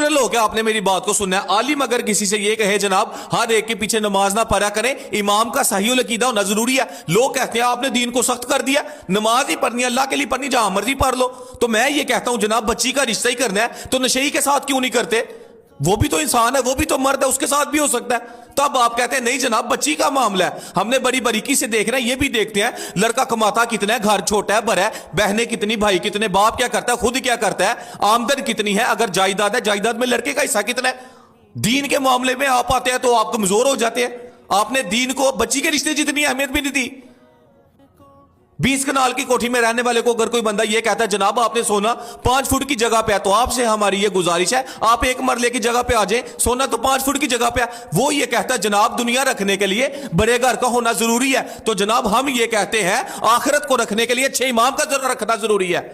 Neutral हो क्या आपने मेरी बात को सुनना है। आलिम अगर किसी से ये कहे जनाब हर एक के पीछे नमाज ना पढ़ा करें, इमाम का सही अकीदा होना जरूरी है। लोग कहते हैं आपने दीन को सख्त कर दिया, नमाज ही पढ़नी अल्लाह के लिए पढ़नी, जहां मर्जी पढ़ लो। तो मैं ये कहता हूं जनाब बच्ची का रिश्ता ही करना है तो नशेई के साथ क्यों नहीं करते? वो भी तो इंसान है, वो भी तो मर्द है, उसके साथ भी हो सकता है। तब आप कहते हैं नहीं जनाब बच्ची का मामला है, हमने बड़ी बारीकी से देखना है। ये भी देखते हैं लड़का कमाता कितना है, घर छोटा है बड़ा है, बहनें कितनी, भाई कितने, बाप क्या करता है, खुद क्या करता है, आमदन कितनी है, अगर जायदाद है जायदाद में लड़के का हिस्सा कितना है। दीन के मामले में आप आते हैं तो आप कमजोर हो जाते हैं। आपने दीन को बच्ची के रिश्ते जितनी अहमियत भी नहीं दी। 20 कनाल की कोठी में रहने वाले को अगर कोई बंदा ये कहता है जनाब आपने सोना 5 फुट की जगह पे है, तो आपसे हमारी ये गुजारिश है आप 1 मरले की जगह पे आ जाए, सोना तो 5 फुट की जगह पे है। वो ये कहता है जनाब दुनिया रखने के लिए बड़े घर का होना जरूरी है, तो जनाब हम ये कहते हैं आखिरत को रखने के लिए 6 इमाम का जरा रखना जरूरी है।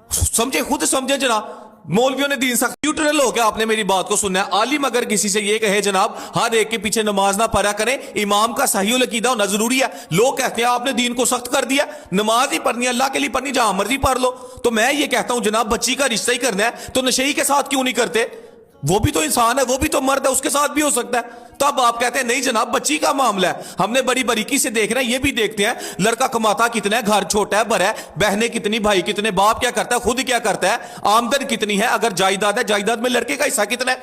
समझे, खुद समझे जनाब। मौलवियों ने दीन सख्त न्यूट्रल हो क्या आपने मेरी बात को सुनना है। आलिम अगर किसी से ये कहे जनाब हर एक के पीछे नमाज ना पढ़ा करें, इमाम का सही अकीदा होना जरूरी है। लोग कहते हैं आपने दीन को सख्त कर दिया, नमाज ही पढ़नी अल्लाह के लिए पढ़नी, जहां मर्जी पढ़ लो। तो मैं ये कहता हूं जनाब बच्ची का रिश्ता ही करना है तो नशेई के साथ क्यों नहीं करते? वो भी तो इंसान है, वो भी तो मर्द है, उसके साथ भी हो सकता है। तब आप कहते हैं नहीं जनाब बच्ची का मामला है, हमने बड़ी बारीकी से देखना है। ये भी देखते हैं लड़का कमाता कितना है, घर छोटा है बड़ा है, बहनें कितनी, भाई कितने, बाप क्या करता है, खुद क्या करता है, आमदन कितनी है, अगर जायदाद है जायदाद में लड़के का हिस्सा कितना है।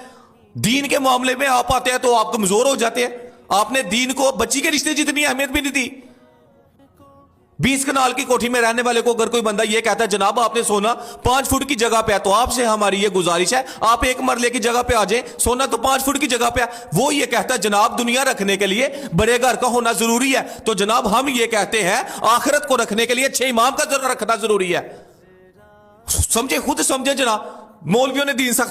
दीन के मामले में आप आते हैं तो आप कमजोर हो जाते हैं। आपने दीन को बच्ची के रिश्ते जितनी अहमियत भी नहीं दी। 20 कनाल की कोठी में रहने वाले को अगर कोई बंदा ये कहता है जनाब आपने सोना 5 फुट की जगह पे है, तो आपसे हमारी ये गुजारिश है आप 1 मरले की जगह पे आ जाए, सोना तो 5 फुट की जगह पे है। वो ये कहता है जनाब दुनिया रखने के लिए बड़े घर का होना जरूरी है, तो जनाब हम ये कहते हैं आखिरत को रखने के लिए 6 इमाम का जरा रखना जरूरी है। समझे, खुद समझे जनाब। मौलवियों ने दीन सख्त